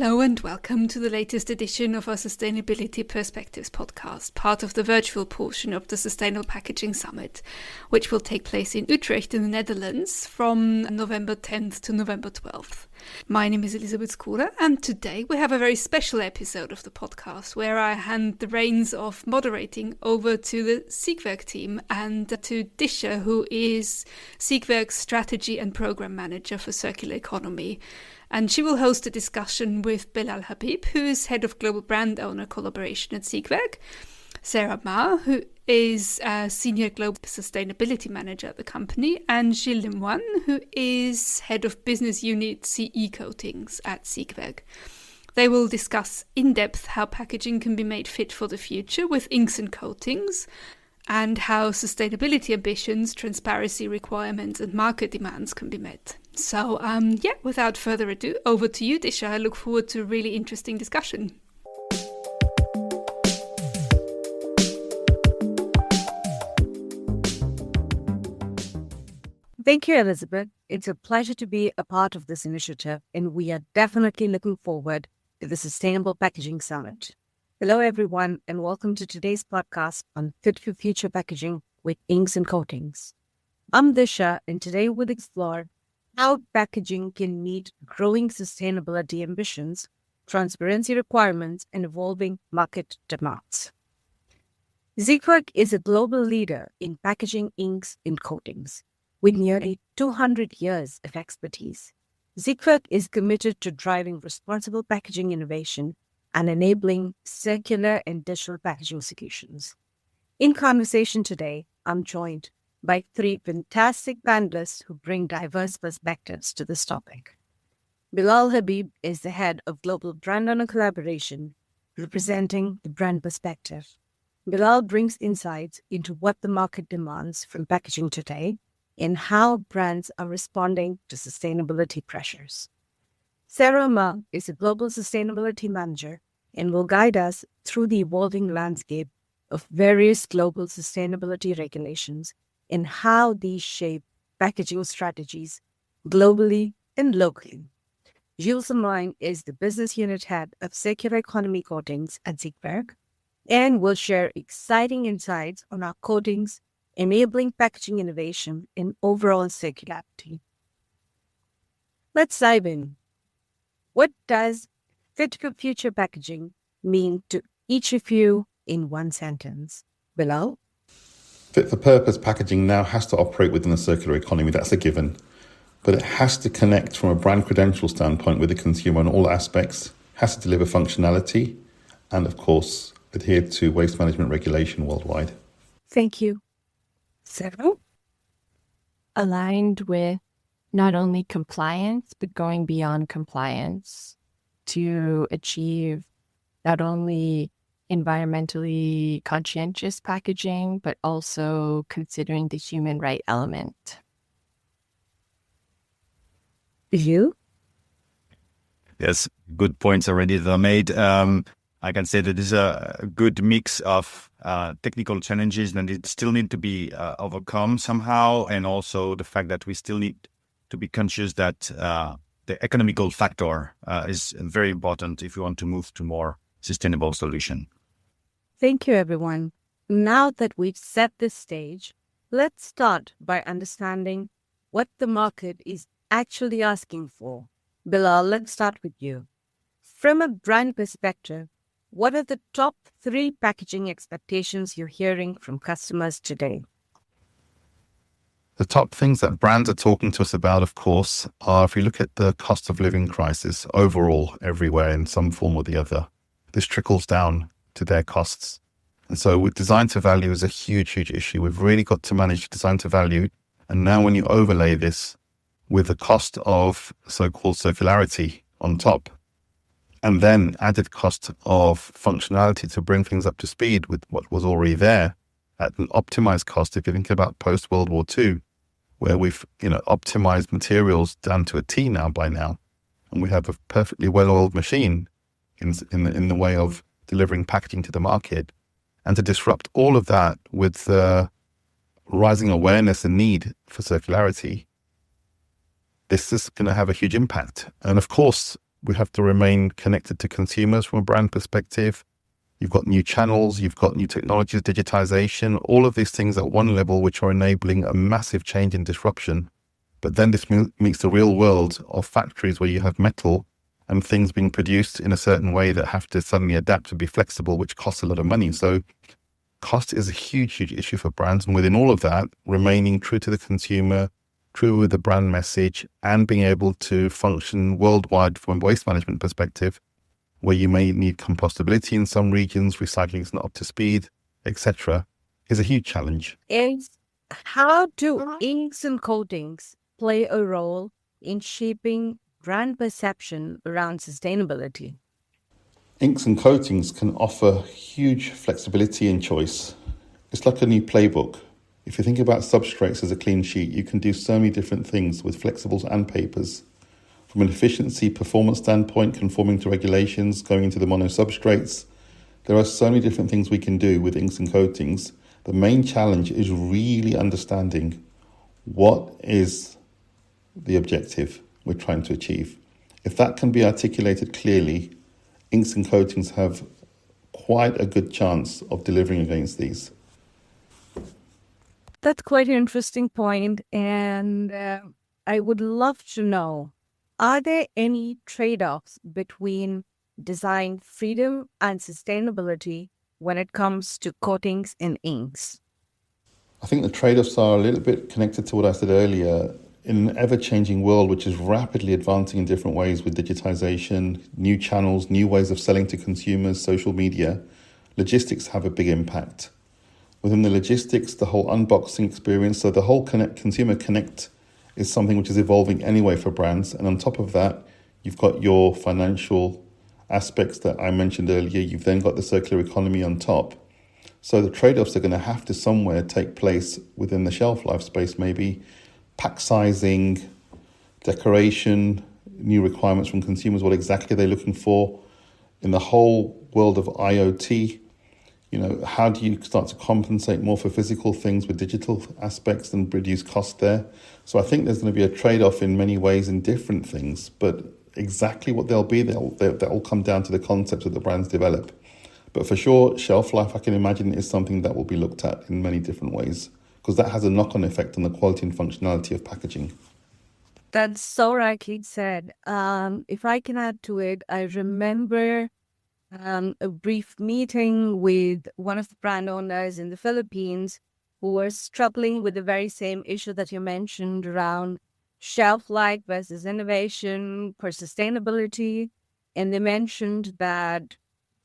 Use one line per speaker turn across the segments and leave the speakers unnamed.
Hello and welcome to the latest edition of our Sustainability Perspectives podcast, part of the virtual portion of the Sustainable Packaging Summit, which will take place in Utrecht in the Netherlands from November 10th to November 12th. My name is Elisabeth Skura, and today we have a very special episode of the podcast where I hand the reins of moderating over to the Siegwerk team and to Disha, who is Siegwerk's Strategy and Program Manager for Circular Economy. And she will host a discussion with Belal Habib, who is Head of Global Brand Owner Collaboration at Siegwerk, Sarah Ma, who is a Senior Global Sustainability Manager at the company, and Gilles Lemoine, who is Head of Business Unit CE Coatings at Siegwerk. They will discuss in depth how packaging can be made fit for the future with inks and coatings, and how sustainability ambitions, transparency requirements and market demands can be met. So, without further ado, over to you, Disha. I look forward to a really interesting discussion.
Thank you, Elizabeth. It's a pleasure to be a part of this initiative, and we are definitely looking forward to the Sustainable Packaging Summit. Hello, everyone, and welcome to today's podcast on Fit for Future Packaging with Inks and Coatings. I'm Disha, and today we'll explore how packaging can meet growing sustainability ambitions, transparency requirements, and evolving market demands. Siegwerk is a global leader in packaging inks and coatings. With nearly 200 years of expertise, Siegwerk is committed to driving responsible packaging innovation and enabling circular and digital packaging solutions. In conversation today, I'm joined by three fantastic panelists who bring diverse perspectives to this topic. Belal Habib is the head of Global Brand Owner Collaboration, representing the brand perspective. Belal brings insights into what the market demands from packaging today and how brands are responding to sustainability pressures. Sarah Ma is a Global Sustainability Manager and will guide us through the evolving landscape of various global sustainability regulations and how these shape packaging strategies globally and locally. Gilles Lemoine is the Business Unit Head of Circular Economy Coatings at Siegwerk and will share exciting insights on our coatings, enabling packaging innovation and overall circularity. Let's dive in. What does Fit for Future Packaging mean to each of you in one sentence? Belal?
Fit for purpose packaging now has to operate within a circular economy, that's a given. But it has to connect from a brand credential standpoint with the consumer on all aspects, has to deliver functionality, and of course, adhere to waste management regulation worldwide.
Thank you. Sarah?
Aligned with not only compliance, but going beyond compliance to achieve not only environmentally conscientious packaging, but also considering the human right element.
You?
Yes, good points already that are made. I can say that this is a good mix of technical challenges that it still need to be overcome somehow, and also the fact that we still need to be conscious that the economical factor is very important if we want to move to more sustainable solution.
Thank you, everyone. Now that we've set this stage, let's start by understanding what the market is actually asking for. Belal, let's start with you. From a brand perspective, what are the top 3 packaging expectations you're hearing from customers today?
The top things that brands are talking to us about, of course, are if you look at the cost of living crisis overall everywhere in some form or the other, this trickles down to their costs. And so with design to value is a huge, huge issue. We've really got to manage design to value. And now when you overlay this with the cost of so-called circularity on top, and then added cost of functionality to bring things up to speed with what was already there at an optimized cost, if you think about post-World War II, where we've optimized materials down to a T by now, and we have a perfectly well-oiled machine in the way of delivering packaging to the market, and to disrupt all of that with rising awareness and need for circularity, this is going to have a huge impact. And of course, We have to remain connected to consumers from a brand perspective. You've got new channels, you've got new technologies, digitization, all of these things at one level, which are enabling a massive change and disruption. But then this meets the real world of factories where you have metal and things being produced in a certain way that have to suddenly adapt to be flexible, which costs a lot of money. So cost is a huge, huge issue for brands. And within all of that, remaining true to the consumer, true with the brand message, and being able to function worldwide from a waste management perspective, where you may need compostability in some regions, recycling is not up to speed, etc., is a huge challenge.
How do inks and coatings play a role in shaping brand perception around sustainability?
Inks and coatings can offer huge flexibility and choice. It's like a new playbook. If you think about substrates as a clean sheet, you can do so many different things with flexibles and papers. From an efficiency performance standpoint, conforming to regulations, going into the mono substrates, there are so many different things we can do with inks and coatings. The main challenge is really understanding what is the objective we're trying to achieve. If that can be articulated clearly, inks and coatings have quite a good chance of delivering against these.
That's quite an interesting point, and I would love to know, are there any trade-offs between design freedom and sustainability when it comes to coatings and inks?
I think the trade-offs are a little bit connected to what I said earlier. In an ever-changing world, which is rapidly advancing in different ways with digitization, new channels, new ways of selling to consumers, social media, logistics have a big impact. Within the logistics, the whole unboxing experience, so the whole consumer connect is something which is evolving anyway for brands. And on top of that, you've got your financial aspects that I mentioned earlier. You've then got the circular economy on top. So the trade-offs are going to have to somewhere take place within the shelf life space, maybe pack sizing, decoration, new requirements from consumers, what exactly they're looking for. In the whole world of IoT, how do you start to compensate more for physical things with digital aspects and reduce cost there? So I think there's going to be a trade-off in many ways in different things, but exactly what they'll be, they'll come down to the concepts that the brands develop. But for sure, shelf life, I can imagine, is something that will be looked at in many different ways, because that has a knock-on effect on the quality and functionality of packaging.
That's so rightly said. If I can add to it, I remember a brief meeting with one of the brand owners in the Philippines who was struggling with the very same issue that you mentioned around shelf life versus innovation for sustainability. And they mentioned that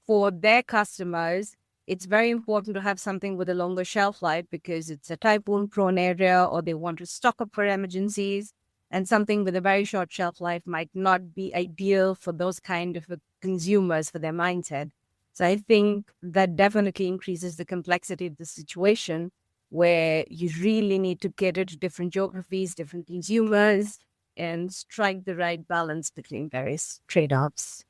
for their customers, it's very important to have something with a longer shelf life because it's a typhoon prone area or they want to stock up for emergencies. And something with a very short shelf life might not be ideal for those kind of consumers, for their mindset. So I think that definitely increases the complexity of the situation where you really need to cater to different geographies, different consumers, and strike the right balance between various trade-offs.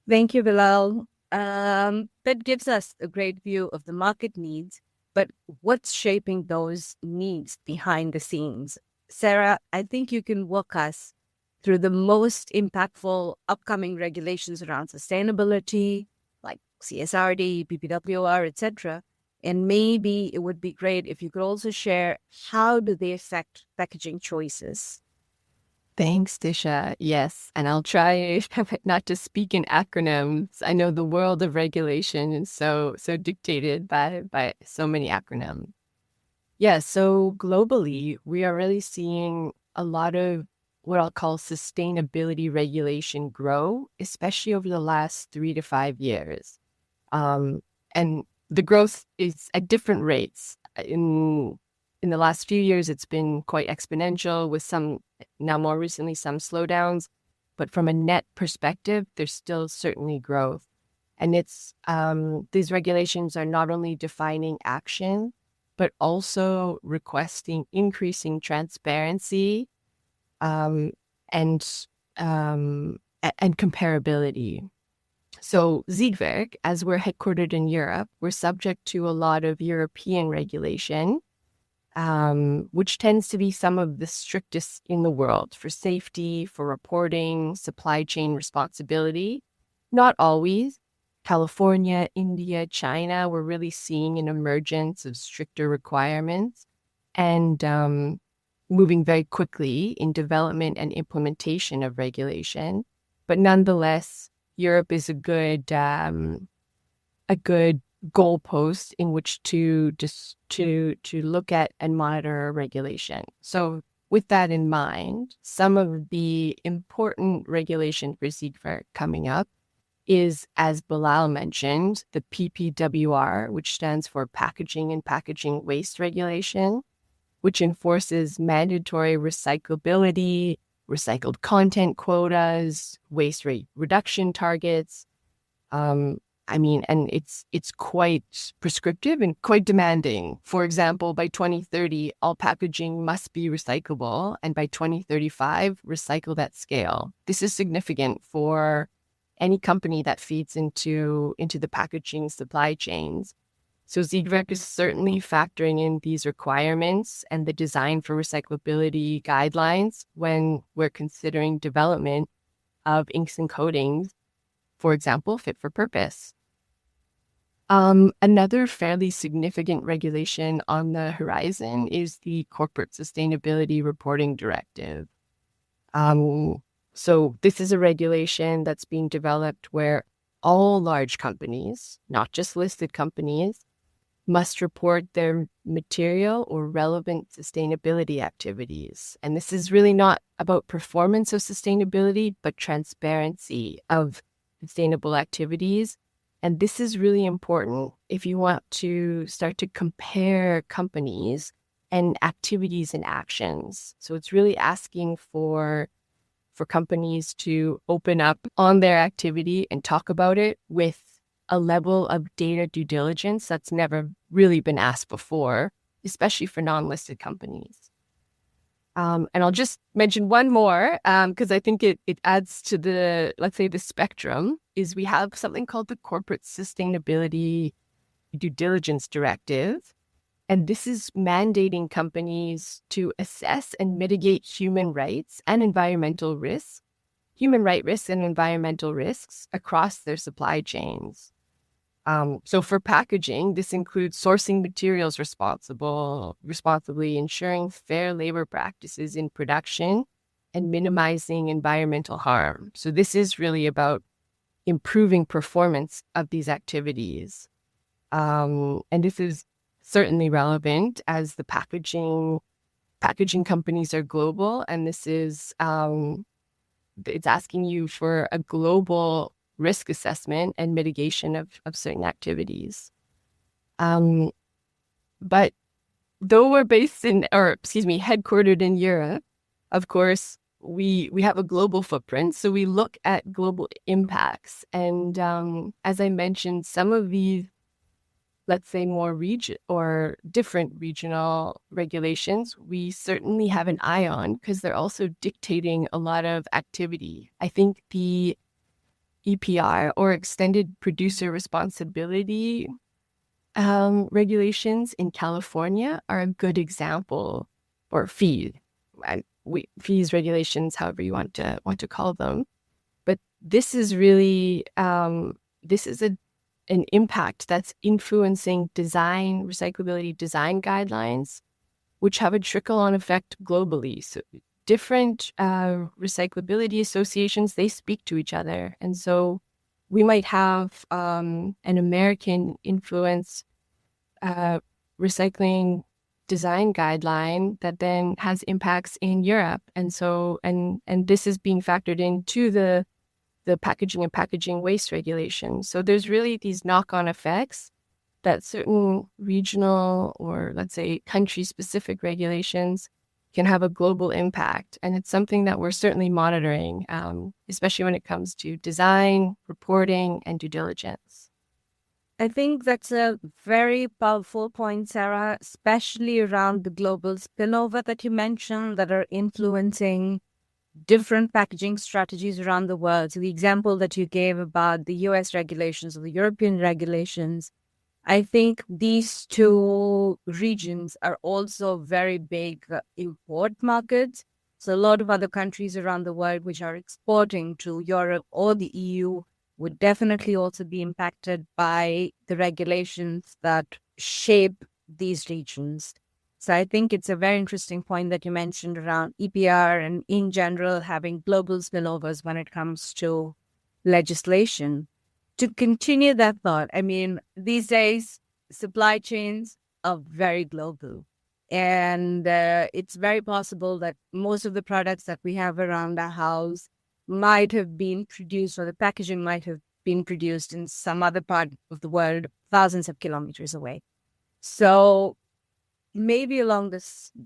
Thank you, Bilal. That gives us a great view of the market needs, but what's shaping those needs behind the scenes? Sarah, I think you can walk us through the most impactful upcoming regulations around sustainability, like CSRD, PPWR, etc. And maybe it would be great if you could also share how do they affect packaging choices?
Thanks, Disha. Yes, and I'll try not to speak in acronyms. I know the world of regulation is so dictated by so many acronyms. Yeah, so globally, we are really seeing a lot of what I'll call sustainability regulation grow, especially over the last 3 to 5 years. And the growth is at different rates. In the last few years, it's been quite exponential with some, now more recently, some slowdowns. But from a net perspective, there's still certainly growth. And it's these regulations are not only defining action, but also requesting increasing transparency and comparability. So Ziegwerk, as we're headquartered in Europe, we're subject to a lot of European regulation. which tends to be some of the strictest in the world for safety, for reporting, supply chain responsibility. Not always. California, India, China, we're really seeing an emergence of stricter requirements and moving very quickly in development and implementation of regulation. But nonetheless, Europe is a good goalpost in which to look at and monitor regulation. So with that in mind, some of the important regulation for SIGFAR coming up is, as Bilal mentioned, the PPWR, which stands for Packaging and Packaging Waste Regulation, which enforces mandatory recyclability, recycled content quotas, waste rate reduction targets. And it's quite prescriptive and quite demanding. For example, by 2030, all packaging must be recyclable, and by 2035, recycled at scale. This is significant for any company that feeds into the packaging supply chains. So ZIGFAR is certainly factoring in these requirements and the design for recyclability guidelines when we're considering development of inks and coatings, for example, fit for purpose. Another fairly significant regulation on the horizon is the Corporate Sustainability Reporting Directive. So this is a regulation that's being developed where all large companies, not just listed companies, must report their material or relevant sustainability activities. And this is really not about performance of sustainability, but transparency of sustainable activities. And this is really important if you want to start to compare companies and activities and actions. So it's really asking for companies to open up on their activity and talk about it with a level of data due diligence that's never really been asked before, especially for non-listed companies. And I'll just mention one more because I think it adds to the, let's say, the spectrum, is we have something called the Corporate Sustainability Due Diligence Directive. And this is mandating companies to assess and mitigate human rights and environmental risks, across their supply chains. So for packaging, this includes sourcing materials responsibly, ensuring fair labor practices in production, and minimizing environmental harm. So this is really about improving performance of these activities. And this is certainly relevant as the packaging companies are global, and this is it's asking you for a global risk assessment and mitigation of certain activities. But though we're headquartered in Europe, of course, we have a global footprint. So we look at global impacts. And as I mentioned, some of these, let's say, more different regional regulations, we certainly have an eye on because they're also dictating a lot of activity. I think the EPR, or Extended Producer Responsibility regulations in California, are a good example, or fees regulations, however you want to call them. But this is really an impact that's influencing recyclability design guidelines, which have a trickle-on effect globally. So different recyclability associations, they speak to each other. And so we might have an American influence recycling design guideline that then has impacts in Europe. And so, and this is being factored into the packaging and packaging waste regulation. So there's really these knock-on effects that certain regional, or let's say country-specific regulations can have a global impact. And it's something that we're certainly monitoring, especially when it comes to design, reporting, and due diligence.
I think that's a very powerful point, Sarah, especially around the global spillover that you mentioned that are influencing different packaging strategies around the world. So the example that you gave about the US regulations or the European regulations, I think these two regions are also very big import markets. So a lot of other countries around the world which are exporting to Europe or the EU would definitely also be impacted by the regulations that shape these regions. So I think it's a very interesting point that you mentioned around EPR and in general having global spillovers when it comes to legislation. To continue that thought, I mean, these days, supply chains are very global. And it's very possible that most of the products that we have around our house might have been produced, or the packaging might have been produced in some other part of the world, thousands of kilometers away. So maybe along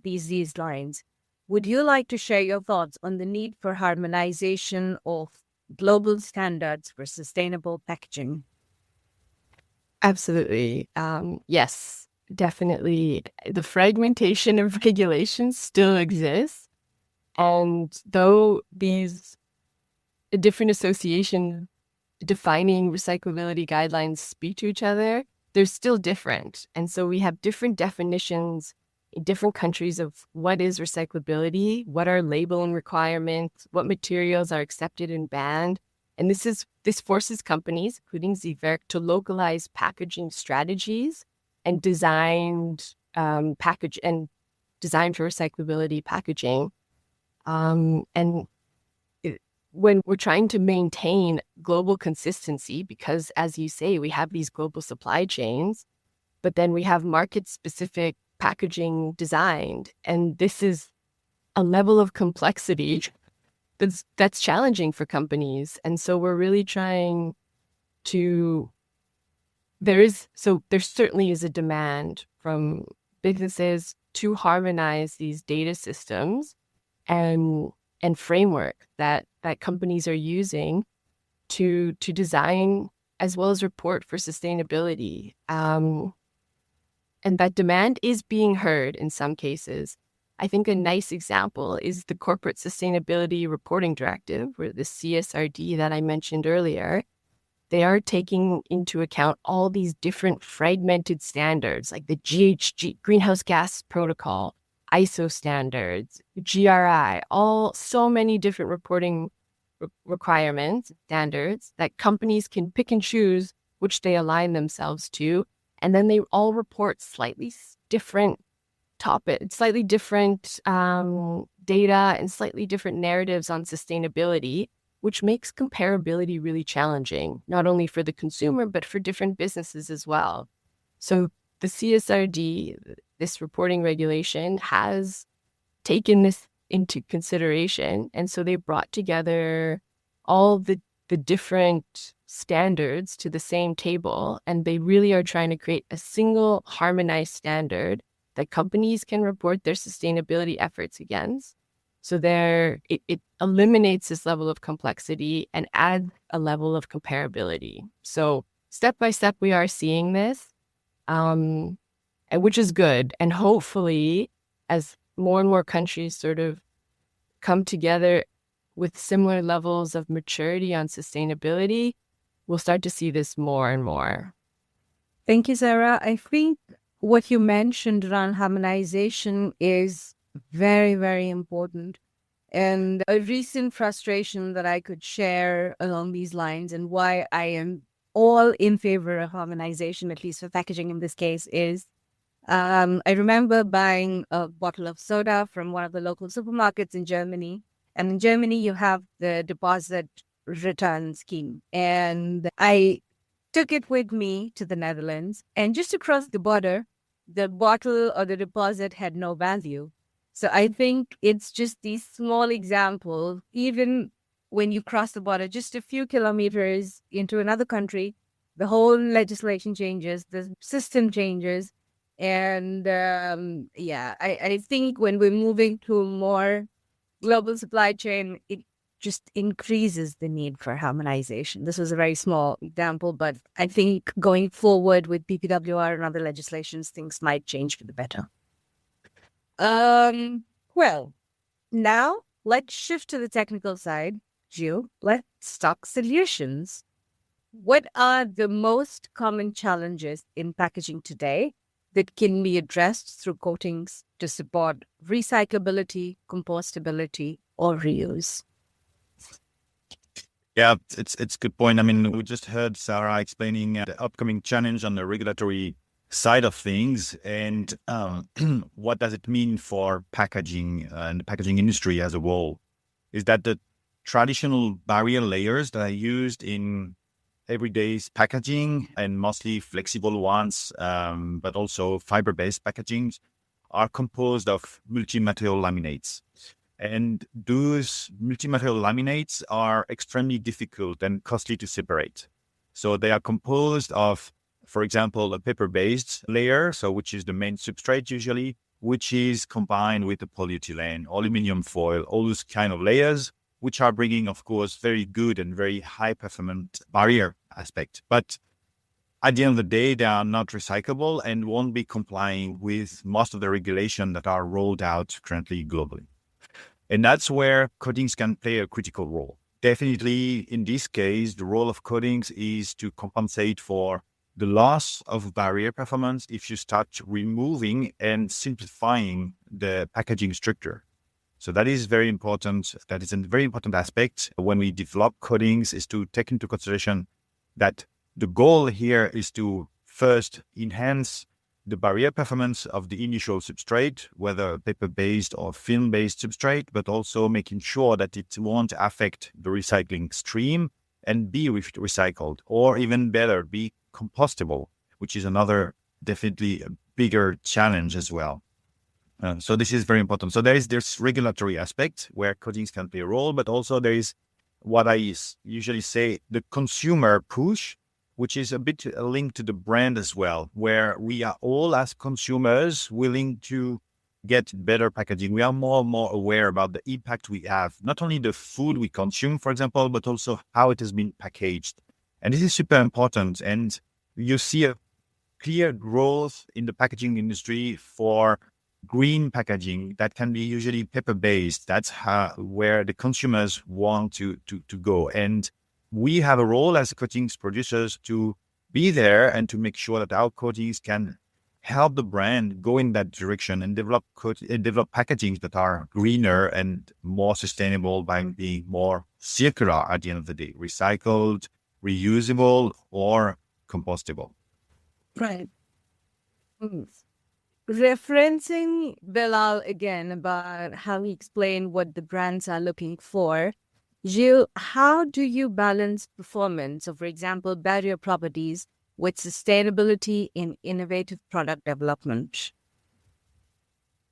these lines, would you like to share your thoughts on the need for harmonization of global standards for sustainable packaging?
Absolutely. Yes, definitely. The fragmentation of regulations still exists. And though these different associations defining recyclability guidelines speak to each other, they're still different. And so we have different definitions in different countries of what is recyclability, what are labeling requirements, what materials are accepted and banned. And this forces companies, including Zivert, to localize packaging strategies and design for recyclability packaging. And when we're trying to maintain global consistency, because as you say, we have these global supply chains, but then we have market-specific packaging designed, and this is a level of complexity that's challenging for companies. And so we're really trying to, there certainly is a demand from businesses to harmonize these data systems and framework that companies are using to design as well as report for sustainability. And that demand is being heard in some cases. I think a nice example is the Corporate Sustainability Reporting Directive, or the CSRD that I mentioned earlier. They are taking into account all these different fragmented standards, like the GHG, Greenhouse Gas Protocol, ISO standards, GRI, so many different reporting requirements, standards that companies can pick and choose which they align themselves to. And then they all report slightly different topics, slightly different data and slightly different narratives on sustainability, which makes comparability really challenging, not only for the consumer, but for different businesses as well. So the CSRD, this reporting regulation, has taken this into consideration. And so they brought together all the different standards to the same table, and they really are trying to create a single harmonized standard that companies can report their sustainability efforts against. So it eliminates this level of complexity and adds a level of comparability. So step by step, we are seeing this, and which is good. And hopefully, as more and more countries sort of come together with similar levels of maturity on sustainability, we'll start to see this more and more.
Thank you, Sarah. I think what you mentioned around harmonization is very, very important. And a recent frustration that I could share along these lines, and why I am all in favor of harmonization, at least for packaging in this case, is I remember buying a bottle of soda from one of the local supermarkets in Germany. And in Germany, you have the deposit return scheme. And I took it with me to the Netherlands. And just across the border, the bottle or the deposit had no value. So I think it's just these small examples, even when you cross the border just a few kilometers into another country, the whole legislation changes, the system changes. And I think when we're moving to a more global supply chain, it just increases the need for harmonization. This was a very small example, but I think going forward with PPWR and other legislations, things might change for the better. Well, now let's shift to the technical side. Gilles, let's talk solutions. What are the most common challenges in packaging today that can be addressed through coatings to support recyclability, compostability, or reuse?
Yeah, it's a good point. I mean, we just heard Sarah explaining the upcoming challenge on the regulatory side of things, and what does it mean for packaging and the packaging industry as a whole? Is that the traditional barrier layers that are used in everyday packaging and mostly flexible ones, but also fiber-based packagings, are composed of multi-material laminates. And those multi-material laminates are extremely difficult and costly to separate. So they are composed of, for example, a paper-based layer, so which is the main substrate usually, which is combined with a polyethylene, aluminum foil, all those kind of layers, which are bringing, of course, very good and very high performance barrier aspect. But at the end of the day, they are not recyclable and won't be complying with most of the regulation that are rolled out currently globally. And that's where coatings can play a critical role. Definitely, in this case, the role of coatings is to compensate for the loss of barrier performance if you start removing and simplifying the packaging structure. So that is very important. That is a very important aspect when we develop coatings, is to take into consideration that the goal here is to first enhance the barrier performance of the initial substrate, whether paper-based or film-based substrate, but also making sure that it won't affect the recycling stream and be recycled, or even better, be compostable, which is another definitely a bigger challenge as well. So this is very important. So there is this regulatory aspect where coatings can play a role, but also there is what I usually say, the consumer push, which is a bit linked to the brand as well, where we are all as consumers willing to get better packaging. We are more and more aware about the impact we have, not only the food we consume, for example, but also how it has been packaged. And this is super important. And you see a clear growth in the packaging industry for green packaging that can be usually paper-based. That's where the consumers want to go. And we have a role as coatings producers to be there and to make sure that our coatings can help the brand go in that direction and develop packagings that are greener and more sustainable by being more circular at the end of the day, recycled, reusable, or compostable.
Right. Referencing Bilal again about how he explained what the brands are looking for, Gilles, how do you balance performance of, for example, barrier properties with sustainability in innovative product development?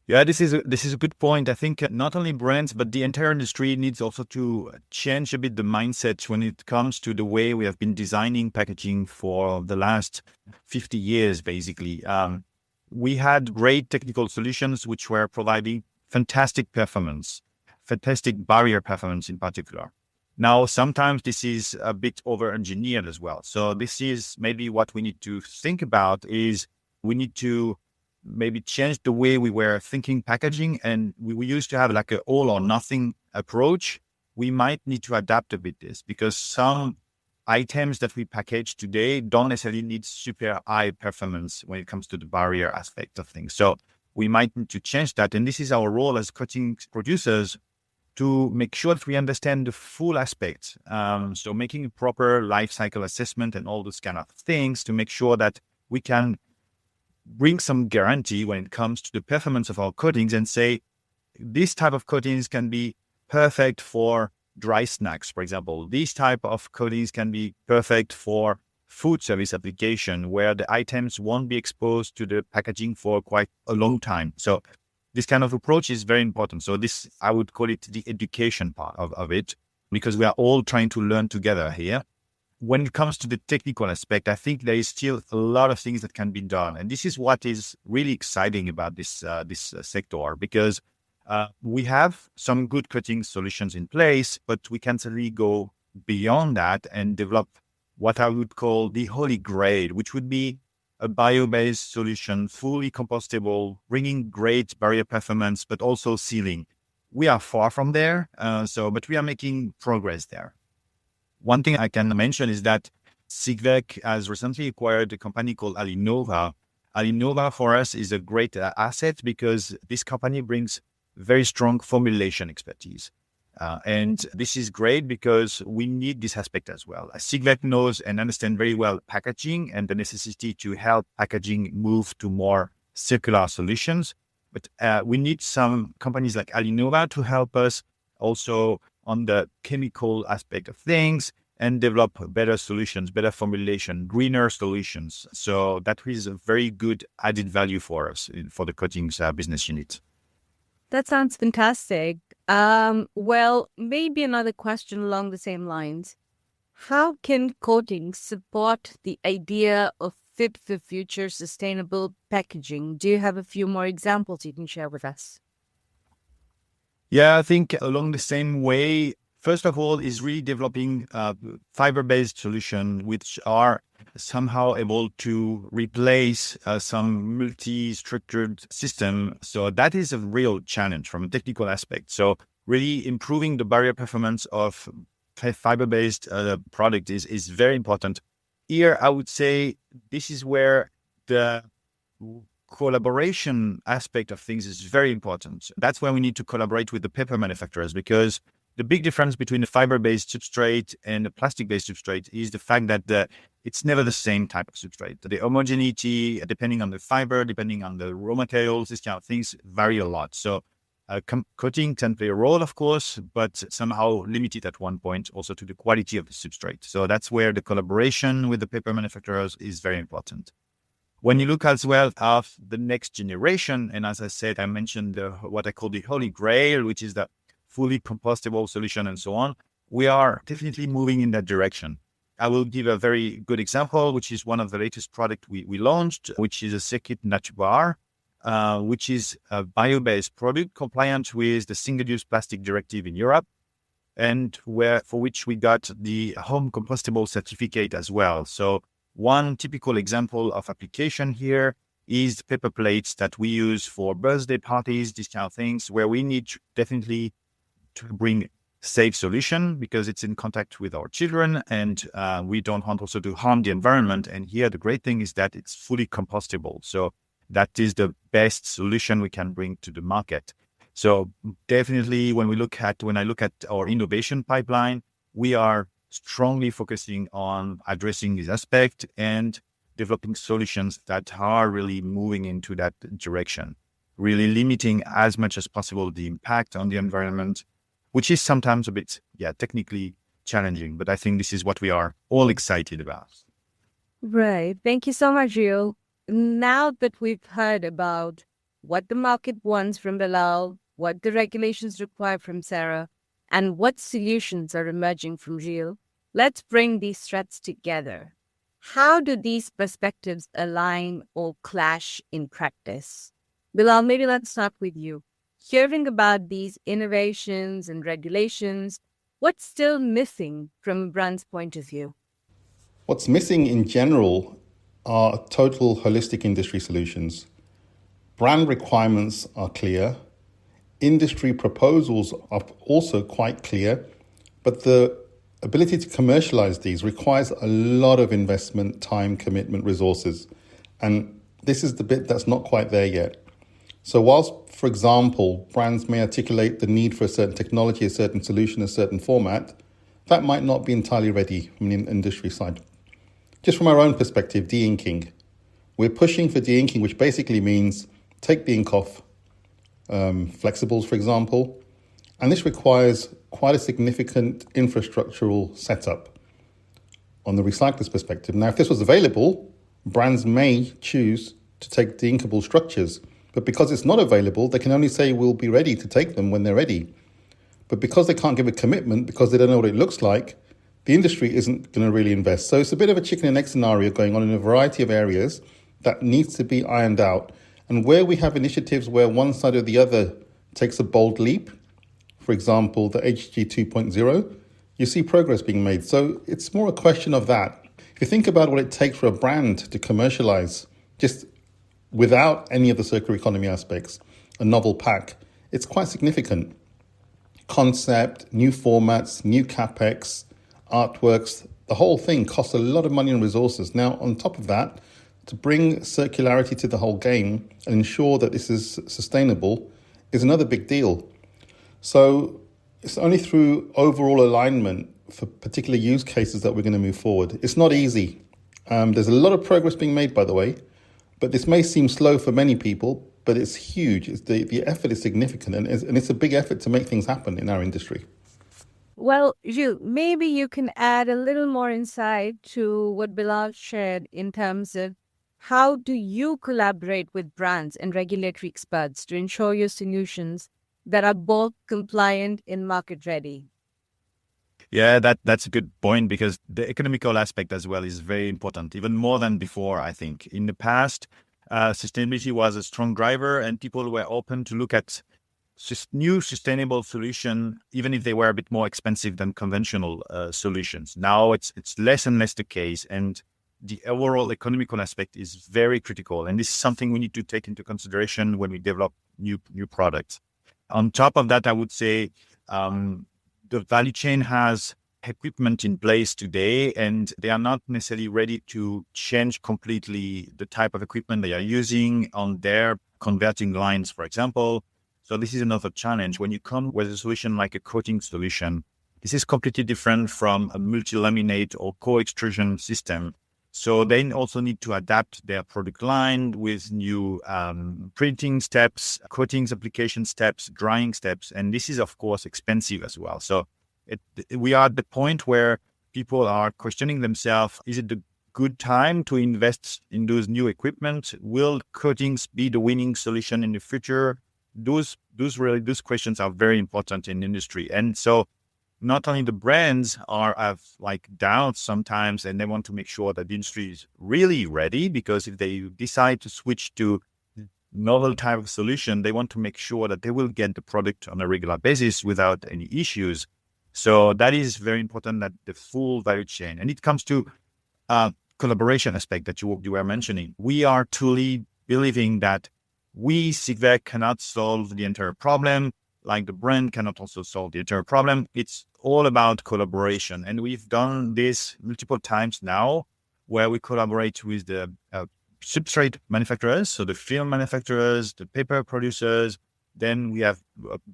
Yeah, this is a good point. I think not only brands, but the entire industry needs also to change a bit the mindset when it comes to the way we have been designing packaging for the last 50 years, basically. We had great technical solutions which were providing fantastic performance, fantastic barrier performance in particular. Now, sometimes this is a bit over-engineered as well. So this is maybe what we need to think about is we need to maybe change the way we were thinking packaging. And we used to have like an all or nothing approach. We might need to adapt a bit this because some items that we package today don't necessarily need super high performance when it comes to the barrier aspect of things. So we might need to change that. And this is our role as coating producers to make sure that we understand the full aspects. So making a proper life cycle assessment and all those kind of things to make sure that we can bring some guarantee when it comes to the performance of our coatings and say, this type of coatings can be perfect for dry snacks, for example. These type of coatings can be perfect for food service application where the items won't be exposed to the packaging for quite a long time. So this kind of approach is very important. So this, I would call it the education part of it, because we are all trying to learn together here. When it comes to the technical aspect, I think there is still a lot of things that can be done. And this is what is really exciting about this sector, because we have some good coating solutions in place, but we can certainly go beyond that and develop what I would call the holy grail, which would be a bio-based solution, fully compostable, bringing great barrier performance, but also sealing. We are far from there, but we are making progress there. One thing I can mention is that Sigvec has recently acquired a company called Alinova. Alinova for us is a great asset because this company brings very strong formulation expertise. And this is great because we need this aspect as well. Sigvec knows and understands very well packaging and the necessity to help packaging move to more circular solutions. But we need some companies like Alinova to help us also on the chemical aspect of things and develop better solutions, better formulation, greener solutions. So that is a very good added value for us for the coatings business unit.
That sounds fantastic. Well, maybe another question along the same lines. How can coatings support the idea of fit for future sustainable packaging? Do you have a few more examples you can share with us?
Yeah, I think along the same way, first of all, is really developing fiber-based solutions which are somehow able to replace some multi-structured system. So that is a real challenge from a technical aspect. So really improving the barrier performance of fiber-based product is very important. Here, I would say this is where the collaboration aspect of things is very important. That's where we need to collaborate with the paper manufacturers, because the big difference between a fiber-based substrate and a plastic-based substrate is the fact that it's never the same type of substrate. The homogeneity, depending on the fiber, depending on the raw materials, these kind of things vary a lot. So coating can play a role, of course, but somehow limited at one point also to the quality of the substrate. So that's where the collaboration with the paper manufacturers is very important. When you look as well at the next generation, and as I said, I mentioned what I call the Holy Grail, which is the fully compostable solution and so on, we are definitely moving in that direction. I will give a very good example, which is one of the latest products we launched, which is a Circuit Natubar, which is a bio-based product compliant with the Single-Use Plastic Directive in Europe, and for which we got the Home Compostable certificate as well. So one typical example of application here is the paper plates that we use for birthday parties, these kind of things, where we need definitely to bring safe solution because it's in contact with our children, and we don't want also to harm the environment. And here the great thing is that it's fully compostable. So that is the best solution we can bring to the market. So definitely when I look at our innovation pipeline, we are strongly focusing on addressing this aspect and developing solutions that are really moving into that direction, really limiting as much as possible the impact on the environment, which is sometimes a bit, technically challenging. But I think this is what we are all excited about.
Right. Thank you so much, Gilles. Now that we've heard about what the market wants from Bilal, what the regulations require from Sarah, and what solutions are emerging from Gilles, let's bring these threads together. How do these perspectives align or clash in practice? Bilal, maybe let's start with you. Hearing about these innovations and regulations, what's still missing from a brand's point of view?
What's missing in general are total holistic industry solutions. Brand requirements are clear. Industry proposals are also quite clear, but the ability to commercialize these requires a lot of investment, time, commitment, resources. And this is the bit that's not quite there yet. So whilst, for example, brands may articulate the need for a certain technology, a certain solution, a certain format, that might not be entirely ready from the industry side. Just from our own perspective, de-inking. We're pushing for de-inking, which basically means take the ink off, flexibles, for example. And this requires quite a significant infrastructural setup on the recycler's perspective. Now, if this was available, brands may choose to take de-inkable structures. But because it's not available, they can only say we'll be ready to take them when they're ready. But because they can't give a commitment, because they don't know what it looks like, the industry isn't going to really invest. So it's a bit of a chicken and egg scenario going on in a variety of areas that needs to be ironed out. And where we have initiatives where one side or the other takes a bold leap, for example, the HG 2.0, you see progress being made. So it's more a question of that. If you think about what it takes for a brand to commercialize just without any of the circular economy aspects, a novel pack, it's quite significant. Concept, new formats, new capex, artworks, the whole thing costs a lot of money and resources. Now, on top of that, to bring circularity to the whole game and ensure that this is sustainable is another big deal. So it's only through overall alignment for particular use cases that we're going to move forward. It's not easy. There's a lot of progress being made, by the way, but this may seem slow for many people, but it's huge. The effort is significant, and it's a big effort to make things happen in our industry.
Well, Gilles, maybe you can add a little more insight to what Bilal shared in terms of how do you collaborate with brands and regulatory experts to ensure your solutions that are both compliant and market ready?
Yeah, that's a good point, because the economical aspect as well is very important, even more than before, I think. In the past, sustainability was a strong driver, and people were open to look at new sustainable solution, even if they were a bit more expensive than conventional solutions. Now it's less and less the case, and the overall economical aspect is very critical. And this is something we need to take into consideration when we develop new products. On top of that, I would say the value chain has equipment in place today, and they are not necessarily ready to change completely the type of equipment they are using on their converting lines, for example. So this is another challenge. When you come with a solution like a coating solution, this is completely different from a multi-laminate or co-extrusion system. So they also need to adapt their product line with new printing steps, coatings application steps, drying steps. And this is, of course, expensive as well. So we are at the point where people are questioning themselves, is it the good time to invest in those new equipment? Will coatings be the winning solution in the future? Those questions are very important in industry. And so not only the brands have like doubts sometimes, and they want to make sure that the industry is really ready, because if they decide to switch to novel type of solution, they want to make sure that they will get the product on a regular basis without any issues. So that is very important, that the full value chain. And it comes to collaboration aspect that you were mentioning. We are truly believing that we, Sigvec, cannot solve the entire problem, like the brand cannot also solve the entire problem. It's all about collaboration. And we've done this multiple times now, where we collaborate with the substrate manufacturers, so the film manufacturers, the paper producers. Then we have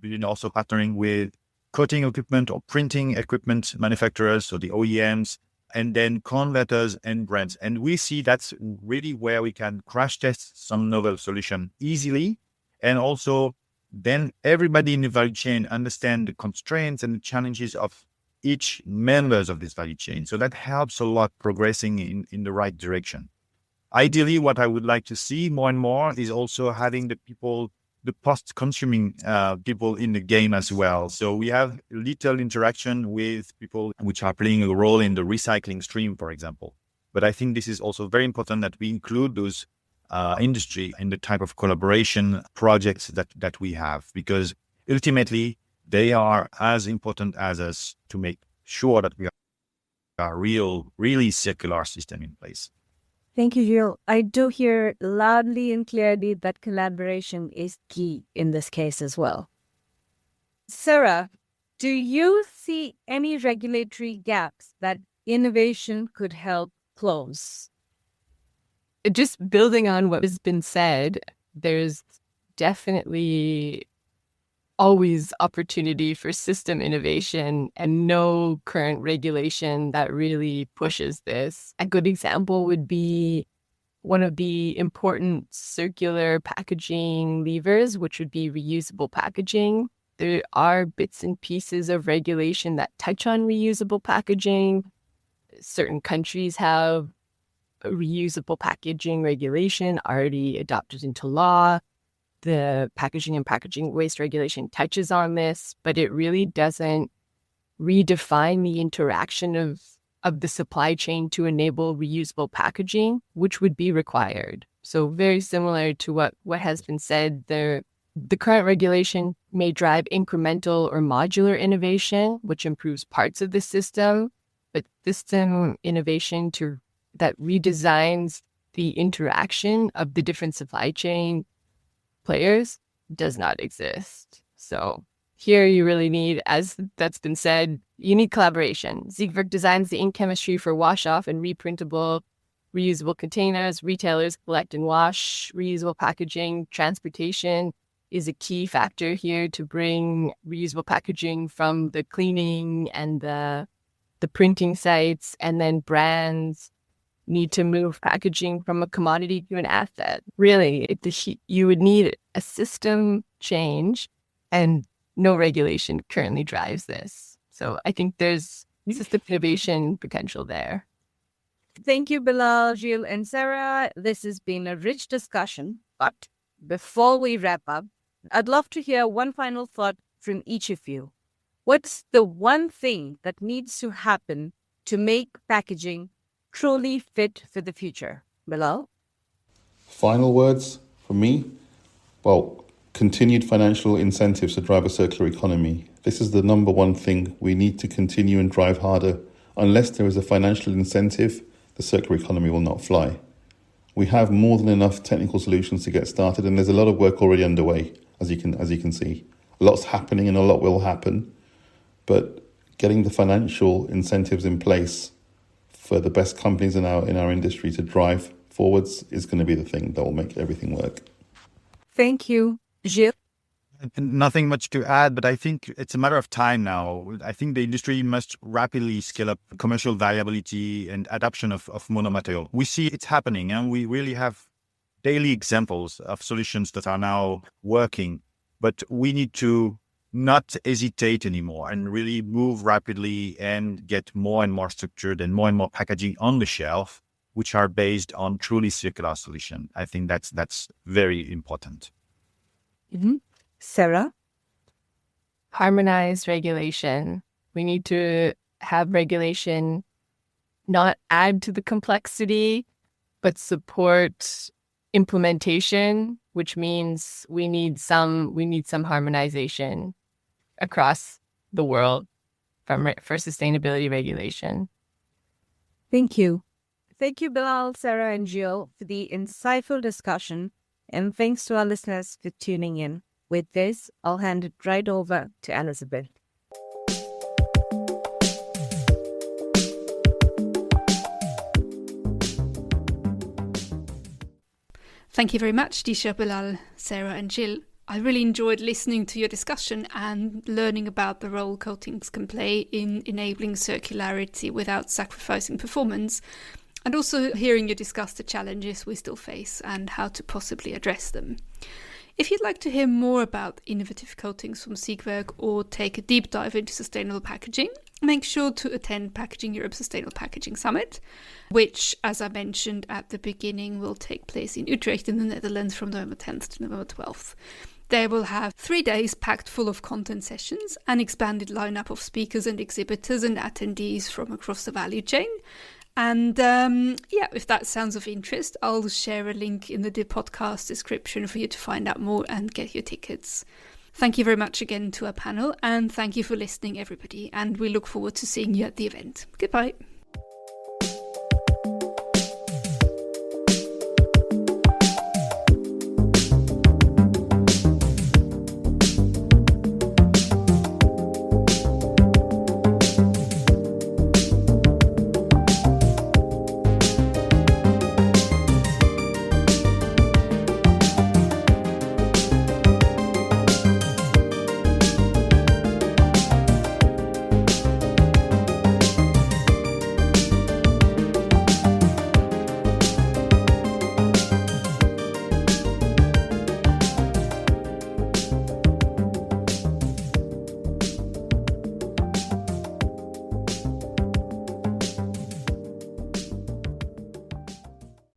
been also partnering with coating equipment or printing equipment manufacturers, so the OEMs, and then converters and brands. And we see that's really where we can crash test some novel solution easily. And also then everybody in the value chain understand the constraints and the challenges of each members of this value chain. So that helps a lot progressing in the right direction. Ideally, what I would like to see more and more is also having the post-consuming people in the game as well. So we have little interaction with people which are playing a role in the recycling stream, for example. But I think this is also very important that we include those industry in the type of collaboration projects that we have, because ultimately they are as important as us to make sure that we are really circular system in place.
Thank you, Gilles. I do hear loudly and clearly that collaboration is key in this case as well. Sarah, do you see any regulatory gaps that innovation could help close?
Just building on what has been said, there's definitely always opportunity for system innovation and no current regulation that really pushes this. A good example would be one of the important circular packaging levers, which would be reusable packaging. There are bits and pieces of regulation that touch on reusable packaging. Certain countries have a reusable packaging regulation already adopted into law. The packaging and packaging waste regulation touches on this, but it really doesn't redefine the interaction of the supply chain to enable reusable packaging, which would be required. So very similar to what has been said, the current regulation may drive incremental or modular innovation, which improves parts of the system, but system innovation that redesigns the interaction of the different supply chain players does not exist. So here you really need, as that's been said, you need collaboration. Siegwerk designs the ink chemistry for wash-off and reprintable, reusable containers. Retailers collect and wash reusable packaging. Transportation is a key factor here to bring reusable packaging from the cleaning and the printing sites. And then brands need to move packaging from a commodity to an asset. Really, you would need a system change, and no regulation currently drives this. So I think there's system innovation potential there.
Thank you, Bilal, Gilles, and Sarah. This has been a rich discussion. But before we wrap up, I'd love to hear one final thought from each of you. What's the one thing that needs to happen to make packaging truly fit for the future? Bilal?
Final words from me? Well, continued financial incentives to drive a circular economy. This is the number one thing we need to continue and drive harder. Unless there is a financial incentive, the circular economy will not fly. We have more than enough technical solutions to get started, and there's a lot of work already underway, as you can see. A lot's happening and a lot will happen, but getting the financial incentives in place for the best companies in our industry to drive forwards is going to be the thing that will make everything work.
Thank you. Gilles?
Nothing much to add, but I think it's a matter of time now. I think the industry must rapidly scale up commercial viability and adoption of monomaterial. We see it's happening, and we really have daily examples of solutions that are now working. But we need to not hesitate anymore and really move rapidly and get more and more structured and more packaging on the shelf, which are based on truly circular solution. I think that's very important.
Mm-hmm. Sarah?
Harmonized regulation. We need to have regulation not add to the complexity, but support implementation, which means we need some harmonization across the world for sustainability regulation.
Thank you. Thank you, Bilal, Sarah, and Gilles, for the insightful discussion. And thanks to our listeners for tuning in. With this, I'll hand it right over to Elizabeth.
Thank you very much, Disha, Bilal, Sarah, and Gilles. I really enjoyed listening to your discussion and learning about the role coatings can play in enabling circularity without sacrificing performance, and also hearing you discuss the challenges we still face and how to possibly address them. If you'd like to hear more about innovative coatings from Siegwerk or take a deep dive into sustainable packaging, make sure to attend Packaging Europe Sustainable Packaging Summit, which, as I mentioned at the beginning, will take place in Utrecht in the Netherlands from November 10th to November 12th. They will have 3 days packed full of content sessions, an expanded lineup of speakers and exhibitors and attendees from across the value chain. And if that sounds of interest, I'll share a link in the podcast description for you to find out more and get your tickets. Thank you very much again to our panel, and thank you for listening, everybody. And we look forward to seeing you at the event. Goodbye.